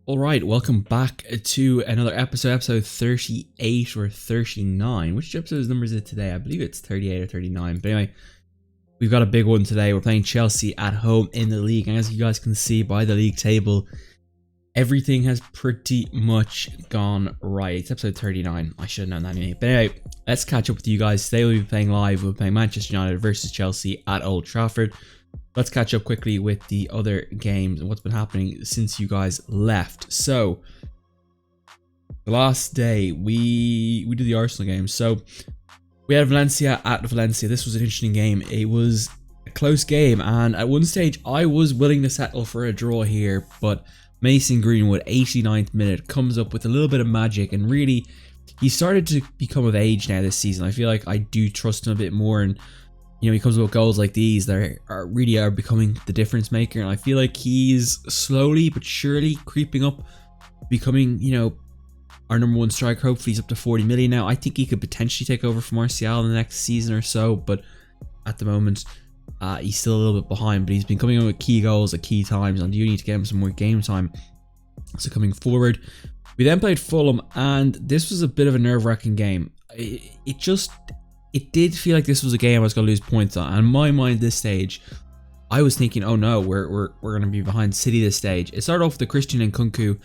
All right, welcome back to another episode 38 or 39. Which episode's number is it today? I believe it's 38 or 39. But anyway, we've got a big one today. We're playing Chelsea at home in the league. And as you guys can see by the league table, everything has pretty much gone right. It's episode 39. I should have known that anyway. But anyway, let's catch up with you guys. Today we'll be playing live. We'll be playing Manchester United versus Chelsea at Old Trafford. Let's catch up quickly with the other games and what's been happening since you guys left. So, the last day, we did the Arsenal game. So, we had Valencia at Valencia. This was an interesting game. It was a close game, and at one stage, I was willing to settle for a draw here, but Mason Greenwood, 89th minute, comes up with a little bit of magic, and really, he started to become of age now this season. I feel like I do trust him a bit more, and you know, he comes with goals like these that are becoming the difference maker, and I feel like he's slowly but surely creeping up, becoming, you know, our number one striker. Hopefully he's up to 40 million now. I think he could potentially take over from Martial in the next season or so, but at the moment he's still a little bit behind, but he's been coming in with key goals at key times, and you need to get him some more game time. So coming forward, we then played Fulham, and this was a bit of a nerve-wracking game. It did feel like this was a game I was going to lose points on. And in my mind at this stage, I was thinking, oh no, we're going to be behind City this stage. It started off with the Christian and Nkunku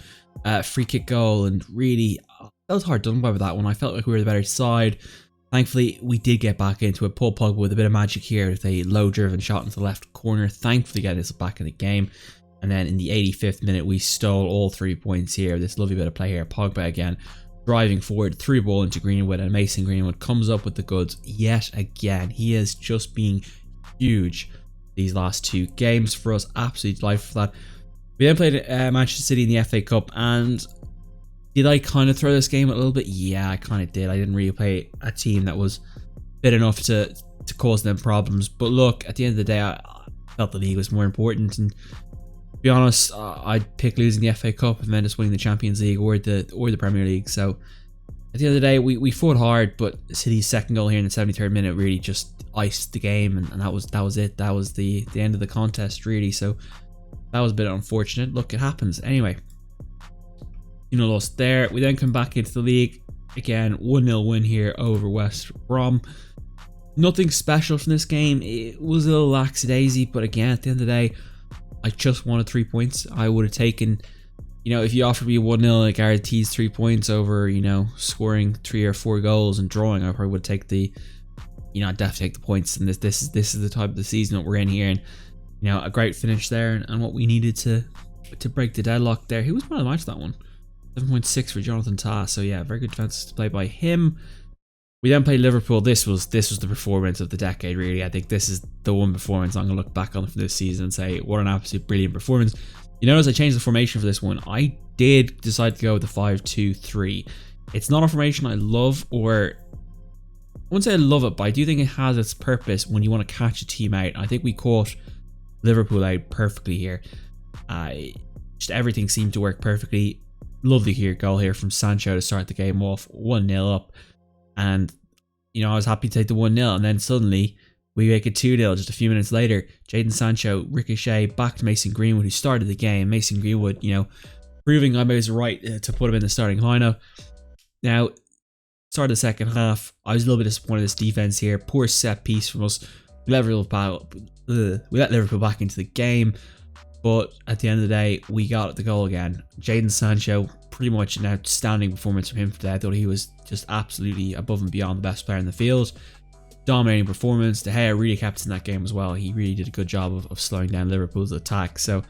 free kick goal, and really, I felt hard done by with that one. I felt like we were the better side. Thankfully, we did get back into it. Paul Pogba with a bit of magic here with a low-driven shot into the left corner. Thankfully, getting us back in the game. And then in the 85th minute, we stole all 3 points here. This lovely bit of play here. Pogba again, driving forward, through the ball into Greenwood, and Mason Greenwood comes up with the goods yet again. He is just being huge these last two games for us. Absolutely delightful for that. We then played Manchester City in the FA Cup, and did I kind of throw this game a little bit? Yeah, I kind of did. I didn't really play a team that was fit enough to cause them problems. But look, at the end of the day, I felt the league was more important, and to be honest, I'd pick losing the FA Cup and then just winning the Champions League or the Premier League. So at the end of the day, we fought hard, but City's second goal here in the 73rd minute really just iced the game, and that was it. That was the end of the contest, really. So that was a bit unfortunate. Look, it happens. Anyway, you know, lost there. We then come back into the league again, 1-0 win here over West Brom. Nothing special from this game. It was a little lackadaisy, but again, at the end of the day, I just wanted 3 points. I would have taken, you know, if you offered me 1-0, it guarantees 3 points over, you know, scoring 3 or 4 goals and drawing. I probably would take the, you know, I'd definitely take the points. And this is the type of the season that we're in here. And, you know, a great finish there, and what we needed to break the deadlock there. He was one of the match that one. 7.6 for Jonathan Tah. So yeah, very good defense to play by him. We then played Liverpool. This was the performance of the decade, really. I think this is the one performance I'm going to look back on from this season and say, what an absolute brilliant performance. You notice I changed the formation for this one. I did decide to go with the 5-2-3. It's not a formation I love, or I wouldn't say I love it, but I do think it has its purpose when you want to catch a team out. I think we caught Liverpool out perfectly here. Just everything seemed to work perfectly. Lovely goal here from Sancho to start the game off, 1-0 up. And, you know, I was happy to take the 1-0, and then suddenly we make it 2-0 just a few minutes later. Jadon Sancho, ricochet, back to Mason Greenwood, who started the game. Mason Greenwood, you know, proving I was right to put him in the starting lineup. Now, start of the second half, I was a little bit disappointed in this defense here. Poor set piece from us. We let Liverpool back into the game, but at the end of the day, we got the goal again. Jadon Sancho, pretty much an outstanding performance from him today. I thought he was just absolutely above and beyond the best player in the field. Dominating performance. De Gea really kept in that game as well. He really did a good job of slowing down Liverpool's attack. So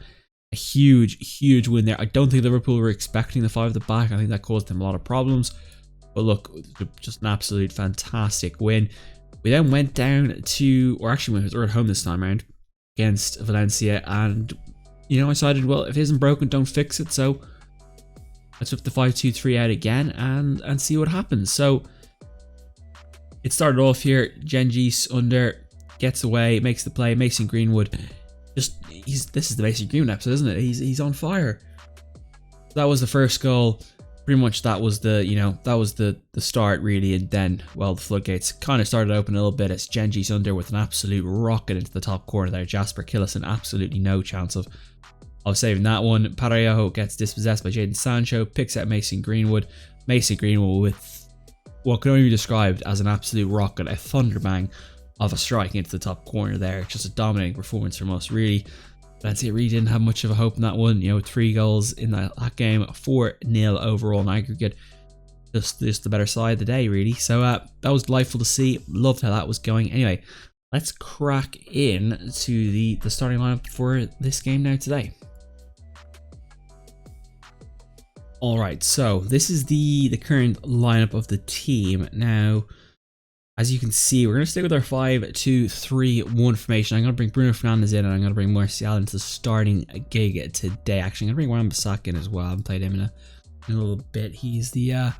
a huge win there. I don't think Liverpool were expecting the 5 at the back. I think that caused them a lot of problems. But look, just an absolute fantastic win. We then went down to, or actually we were at home this time around against Valencia, and you know, I decided, well, if it isn't broken, don't fix it. So I took the 5-2-3 out again and see what happens. So it started off here. Genghis under, gets away, makes the play. Mason Greenwood, this is the Mason Greenwood episode, isn't it? He's on fire. That was the first goal. Pretty much that was the start, really, and then, well, the floodgates kind of started open a little bit. It's Genghis under with an absolute rocket into the top corner there. Jasper Killison, absolutely no chance of I'll save that one. Parejo gets dispossessed by Jadon Sancho, picks out Mason Greenwood. Mason Greenwood with what can only be described as an absolute rocket, a thunderbang of a strike into the top corner there. Just a dominating performance from us, really. That's it, really didn't have much of a hope in that one. You know, 3 goals in that game, 4-0 overall in aggregate. Just the better side of the day, really. So that was delightful to see. Loved how that was going. Anyway, let's crack in to the starting lineup for this game now today. Alright, so this is the current lineup of the team. Now, as you can see, we're going to stick with our 5-2-3-1 formation. I'm going to bring Bruno Fernandes in, and I'm going to bring Martial into the starting gig today. Actually, I'm going to bring Wan-Bissaka in as well. I haven't played him in a little bit. He's the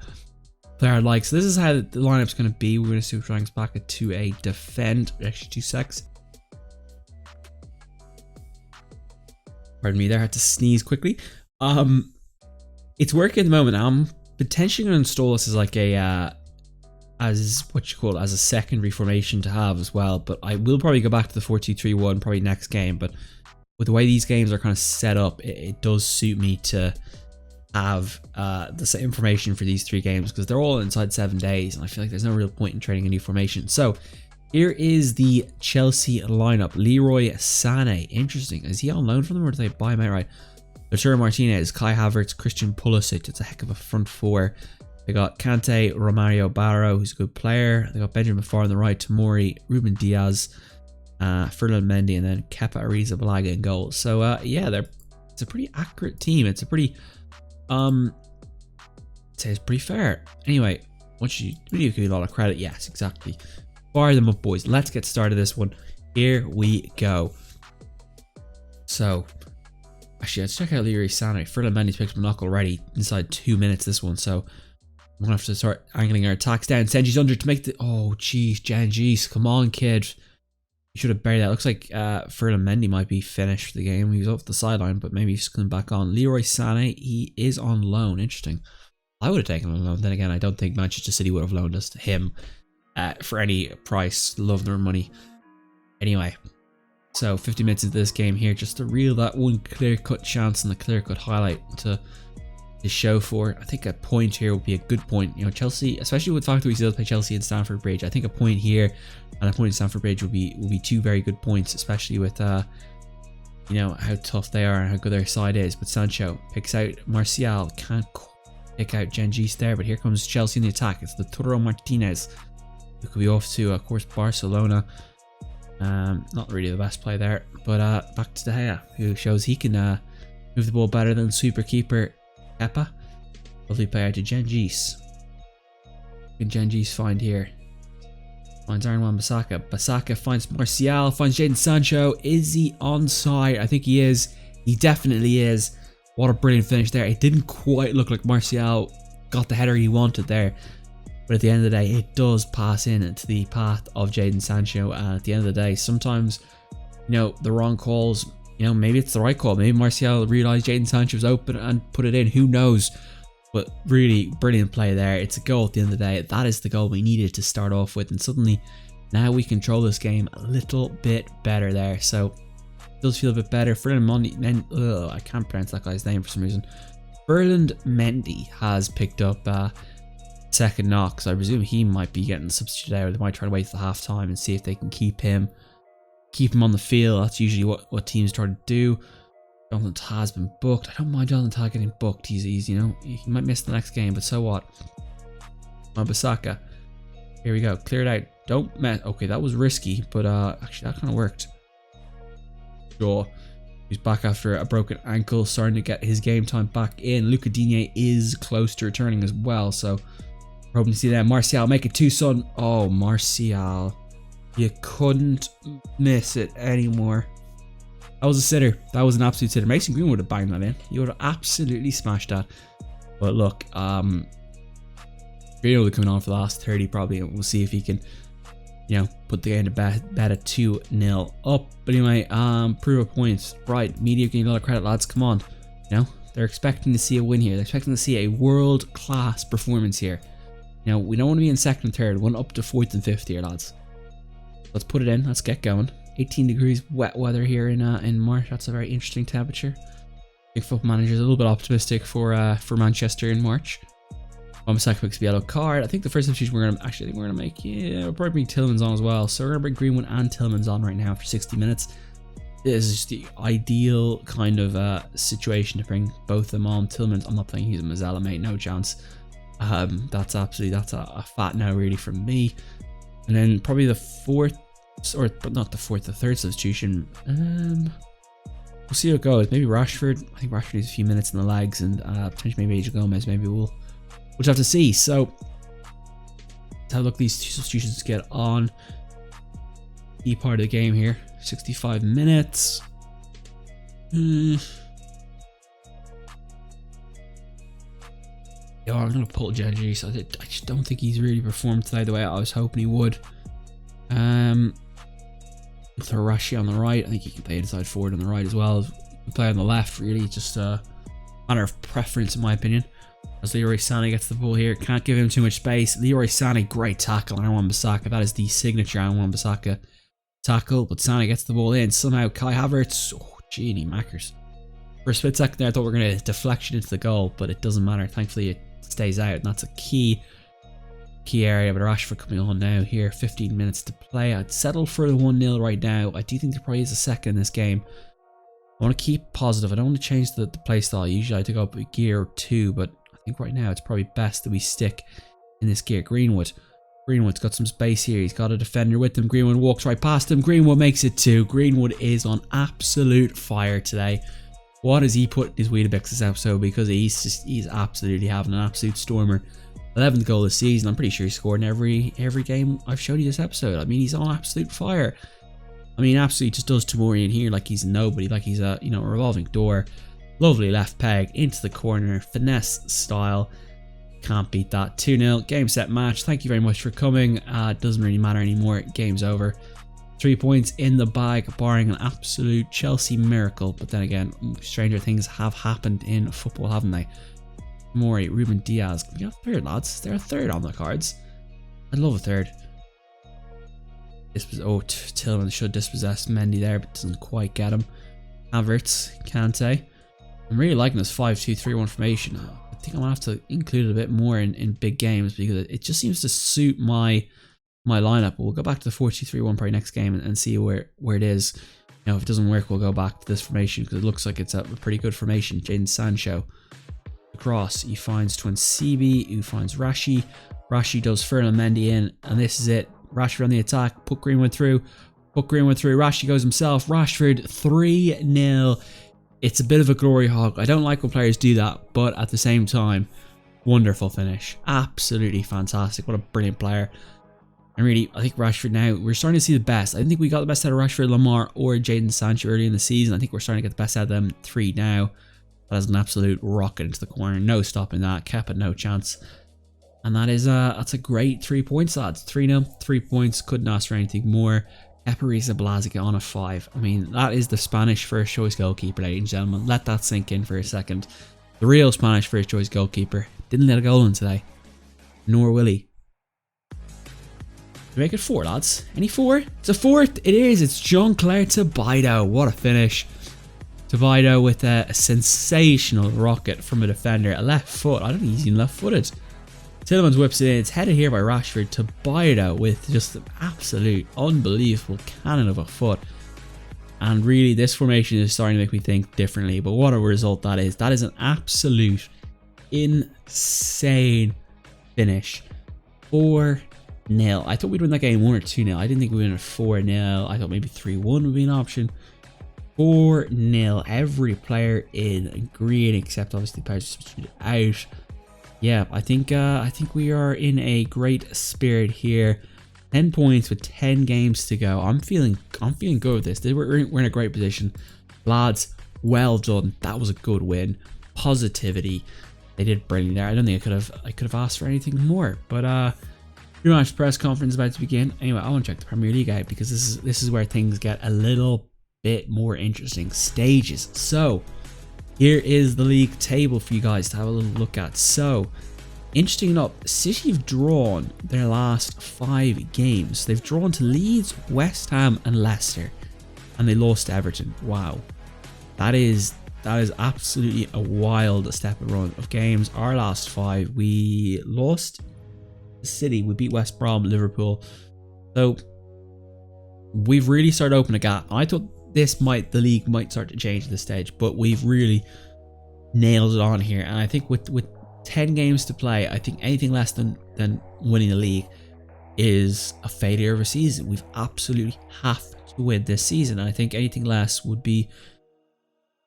player I like. So this is how the lineup's going to be. We're going to switch ranks back to a defend. Actually, 2 secs. Pardon me there, I had to sneeze quickly. It's working at the moment. I'm potentially going to install this as like a as a secondary formation to have as well, but I will probably go back to the 4-2-3-1 probably next game. But with the way these games are kind of set up, it does suit me to have the same information for these 3 games, because they're all inside 7 days, and I feel like there's no real point in training a new formation. So here is the Chelsea lineup. Leroy Sané, interesting. Is he on loan from them, or do they buy him outright? Lautaro Martinez, Kai Havertz, Christian Pulisic. It's a heck of a front 4. They got Kante, Romario Barro, who's a good player. They got Benjamin Farr on the right, Tomori, Ruben Diaz, Ferland Mendy, and then Kepa Arrizabalaga in goal. So yeah, it's a pretty accurate team. It's a pretty I'd say it's pretty fair. Anyway, once you really give you a lot of credit, yes, exactly. Fire them up, boys. Let's get started this one. Here we go. So actually, let's check out Leroy Sané. Ferland Mendy's picked up a knock already inside 2 minutes this one, so I'm gonna have to start angling our attacks down. Senji's under to make the... Oh, jeez, Genjis. Come on, kid. You should have buried that. Looks like Ferland Mendy might be finished for the game. He was off the sideline, but maybe he's coming back on. Leroy Sané, he is on loan. Interesting. I would have taken him on loan. Then again, I don't think Manchester City would have loaned us to him for any price. Love their money. Anyway, so 50 minutes into this game here, just to reel that one clear-cut chance and the clear-cut highlight to show for. I think a point here would be a good point. You know, Chelsea, especially with the fact that we still play Chelsea and Stamford Bridge, I think a point here and a point at Stamford Bridge will be 2 very good points, especially with you know, how tough they are and how good their side is. But Sancho picks out Martial, can't pick out Genjis there, but here comes Chelsea in the attack. It's the Lautaro Martinez, who could be off to, of course, Barcelona. Not really the best play there, but back to De Gea, who shows he can move the ball better than super keeper Kepa. Lovely play out to Genjis. What can Genjis find here? Finds Aaron Wan-Bissaka. Bissaka finds Martial, finds Jadon Sancho. Is he onside? I think he is. He definitely is. What a brilliant finish there. It didn't quite look like Martial got the header he wanted there, but at the end of the day, it does pass into the path of Jadon Sancho. And at the end of the day, sometimes, you know, the wrong calls, you know, maybe it's the right call. Maybe Martial realised Jadon Sancho was open and put it in. Who knows? But really brilliant play there. It's a goal at the end of the day. That is the goal we needed to start off with. And suddenly, now we control this game a little bit better there. So, it does feel a bit better. Ferland Mendy, I can't pronounce that guy's name for some reason. Ferland Mendy has picked up second knock, so I presume he might be getting substituted out. They might try to wait for half time and see if they can keep him on the field. That's usually what teams try to do. Jonathan Tah has been booked. I don't mind Jonathan Tah getting booked. He's you know, he might miss the next game, but so what? Wan-Bissaka. Here we go. Clear it out. Don't mess. Okay, that was risky, but actually that kind of worked. Sure. He's back after a broken ankle, starting to get his game time back in. Luca Digne is close to returning as well, so we're hoping to see that. Martial, make it 2, son. Oh, Martial. You couldn't miss it anymore. That was a sitter. That was an absolute sitter. Mason Greenwood would have banged that in. He would have absolutely smashed that. But look, Greenwood will be coming on for the last 30 probably, and we'll see if he can, you know, put the game to bed at 2-0 up. But anyway, prove a point. Right, media getting a lot of credit, lads. Come on. You know, they're expecting to see a win here. They're expecting to see a world-class performance here. You know, we don't want to be in 2nd and 3rd. We want up to 4th and 5th here, lads. Let's put it in. Let's get going. 18 degrees wet weather here in March. That's a very interesting temperature. Big Football Manager is a little bit optimistic for Manchester in March. Wan-Bissaka picks the yellow card. I think the first substitution we're gonna make, we'll probably bring Tillman's on as well. So we're gonna bring Greenwood and Tillman's on right now for 60 minutes. This is just the ideal kind of situation to bring both of them on. Tillman's, I'm not playing he's a Mazzella, mate, no chance. That's a fat no really from me. And then probably the fourth, or but not the fourth, the third substitution. We'll see how it goes. Maybe Rashford. I think Rashford needs a few minutes in the legs, and potentially maybe Angel Gomez. Maybe we'll just have to see. So let's have a look. These two substitutions get on. Key part of the game here. 65 minutes. Yeah, I'm gonna pull Genji. So I just don't think he's really performed today the way I was hoping he would. Throw Rashi on the right. I think he can play inside forward on the right as well. He can play on the left, really. Just a matter of preference, in my opinion. As Leroy Sané gets the ball here. Can't give him too much space. Leroy Sané, great tackle on Wan-Bissaka. That is the signature Wan-Bissaka tackle. But Sané gets the ball in. Somehow Kai Havertz. Oh, genie mackers. For a split second there, I thought we were going to deflection into the goal. But it doesn't matter. Thankfully, it stays out. And that's a key area. But Rashford coming on now here. 15 minutes to play. I'd settle for the 1-0 right now. I do think there probably is a second in this game. I want to keep positive. I don't want to change the play style. Usually I take up a gear or two, but I think right now it's probably best that we stick in this gear. Greenwood's got some space here. He's got a defender with him. Greenwood walks right past him. Greenwood makes it 2. Greenwood is on absolute fire today. What has he put in his Weetabix this episode? Because he's absolutely having an absolute stormer. 11th goal this season. I'm pretty sure he's scored in every game I've showed you this episode. I mean, he's on absolute fire. I mean, absolutely just does Tomori in here like he's nobody, like he's a, a revolving door. Lovely left peg into the corner, finesse style. Can't beat that. 2-0, game, set, match. Thank you very much for coming. It doesn't really matter anymore. Game's over. 3 points in the bag, barring an absolute Chelsea miracle. But then again, stranger things have happened in football, haven't they? Mori, Ruben Diaz. Can we get a third, lads? They're a third on the cards. I'd love a third. Tillman should dispossess Mendy there, but doesn't quite get him. Havertz, Kante. I'm really liking this 5-2-3-1 formation. I think I'm gonna have to include it a bit more in big games because it just seems to suit my lineup. We'll go back to the 4-2-3-1 probably next game and see where it is. If it doesn't work, we'll go back to this formation because it looks like it's a pretty good formation. Jadon Sancho. Across, he finds Twansibi, who finds Rashi. Rashi does Fernand Mendy in, and this is it. Rashford on the attack, put Greenwood through. Rashi goes himself. Rashford 3-0. It's a bit of a glory hog. I don't like when players do that, but at the same time, wonderful finish. Absolutely fantastic. What a brilliant player. And really, I think Rashford now, we're starting to see the best. I didn't think we got the best out of Rashford, Lamar, or Jadon Sancho early in the season. I think we're starting to get the best out of them 3 now. That is an absolute rocket into the corner. No stopping that. Kepa, no chance. And that's a great 3 points, lads. 3-0, 3 points. Couldn't ask for anything more. Kepa Blasic on a 5. I mean, that is the Spanish first choice goalkeeper, ladies and gentlemen. Let that sink in for a second. The real Spanish first choice goalkeeper. Didn't let a goal in today. Nor will he. We make it 4, lads. Any 4? It's a 4th. It is. It's Jean-Claire Todibo. What a finish. Todibo with a sensational rocket from a defender. A left foot. I don't think he's even left-footed. Tillman's whips it in. It's headed here by Rashford. Todibo with just an absolute unbelievable cannon of a foot. And really, this formation is starting to make me think differently. But what a result that is. That is an absolute insane finish. 4-0. I thought we'd win that game 1 or 2-0. I didn't think we'd win it 4-0. I thought maybe 3-1 would be an option. 4-0. Every player in green except obviously players substituted out. Yeah, I think we are in a great spirit here. 10 points with 10 games to go. I'm feeling good with this. We're in a great position. Lads, well done. That was a good win. Positivity. They did brilliant there. I don't think I could have asked for anything more. But pre-match press conference about to begin. Anyway, I want to check the Premier League out because this is where things get a little bit more interesting. Stages. So here is the league table for you guys to have a little look at. So, interesting enough, City have drawn their last 5 games. They've drawn to Leeds, West Ham and Leicester. And they lost to Everton. Wow. That is That is absolutely a wild step and run of games. Our last 5, we lost City, we beat West Brom, Liverpool. So we've really started to open a gap. I thought the league might start to change at this stage, but we've really nailed it on here. And I think with 10 games to play, I think anything less than winning the league is a failure of a season. We've absolutely have to win this season. And I think anything less would be,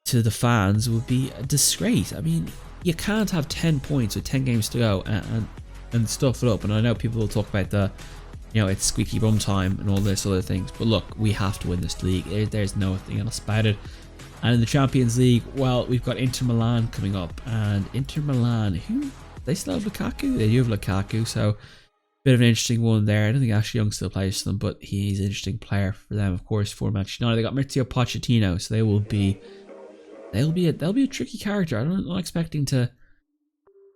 to the fans, would be a disgrace. I mean, you can't have 10 points with 10 games to go and stuff it up. And I know people will talk about the, it's squeaky bum time and all this other things, but look, we have to win this league. There's nothing else about it. And in the Champions League, well, we've got Inter Milan coming up, and Inter Milan, they still have Lukaku? They do have Lukaku, so bit of an interesting one there. I don't think Ashley Young still plays for them, but he's an interesting player for them, of course, for Manchester United. They got Mauricio Pochettino, so they'll be a tricky character. I'm not expecting to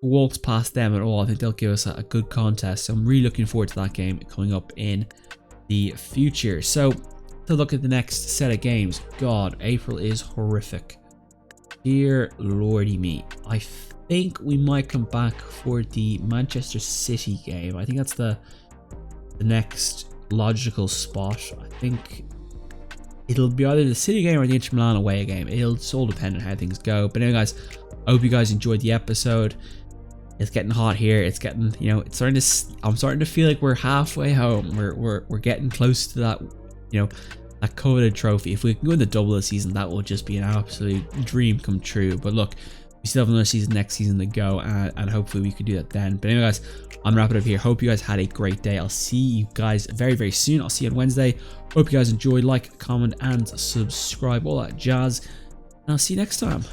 waltz past them at all. I think they'll give us a good contest, so I'm really looking forward to that game coming up in the future. So to look at the next set of games, God, April is horrific. Dear lordy me. I think we might come back for the Manchester City game. I think that's the next logical spot. I think it'll be either the City game or the Inter Milan away game. It's all dependent on how things go. But anyway, guys, I hope you guys enjoyed the episode. It's getting hot here. It's getting, it's starting to. I'm starting to feel like we're halfway home. We're getting close to that, that coveted trophy. If we can go in the double this season, that will just be an absolute dream come true. But look, we still have another season next season to go, and hopefully we could do that then. But anyway, guys, I'm wrapping up here. Hope you guys had a great day. I'll see you guys very, very soon. I'll see you on Wednesday. Hope you guys enjoyed. Like, comment, and subscribe, all that jazz. And I'll see you next time.